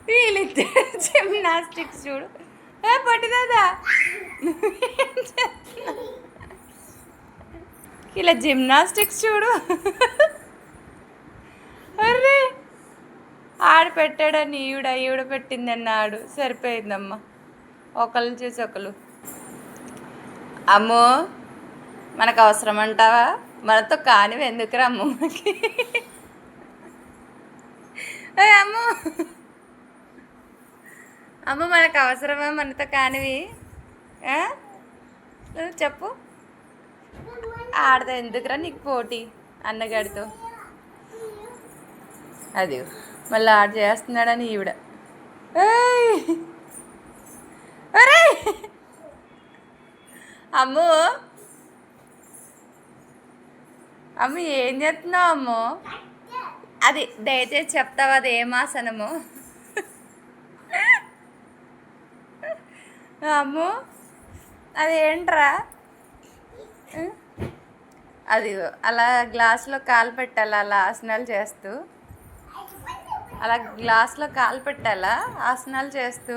వీళ్ళిద్దరు జిమ్నాస్టిక్స్ చూడు. ఏ పట్టిదాదా ఇలా జిమ్నాస్టిక్స్ చూడు. అర్రే ఆడు పెట్టాడని ఈవిడ పెట్టిందన్న ఆడు సరిపోయిందమ్మా. ఒకళ్ళు చూసి ఒకళ్ళు. అమ్మో మనకు అవసరం అంటావా? మనతో కానివి ఎందుకురా అమ్మకి? అమ్మో అమ్మ మనకు అవసరమా మనతో కానివి? చెప్పు. ఆడదా ఎందుకురా నీకు పోటీ అన్నగాడితో? అది మళ్ళీ ఆడ చేస్తున్నాడని ఈవిడ. అరే అమ్మో అమ్మ ఏం చేస్తున్నావు అమ్మో? అది దయచేసి చెప్తావా అది ఏం ఆసనము? అమ్మో అది ఏంట్రా? అది అలా గ్లాసులో కాలు పెట్టాలా అలా ఆసనాలు చేస్తూ? అలా గ్లాస్లో కాలు పెట్టాలా ఆసనాలు చేస్తూ?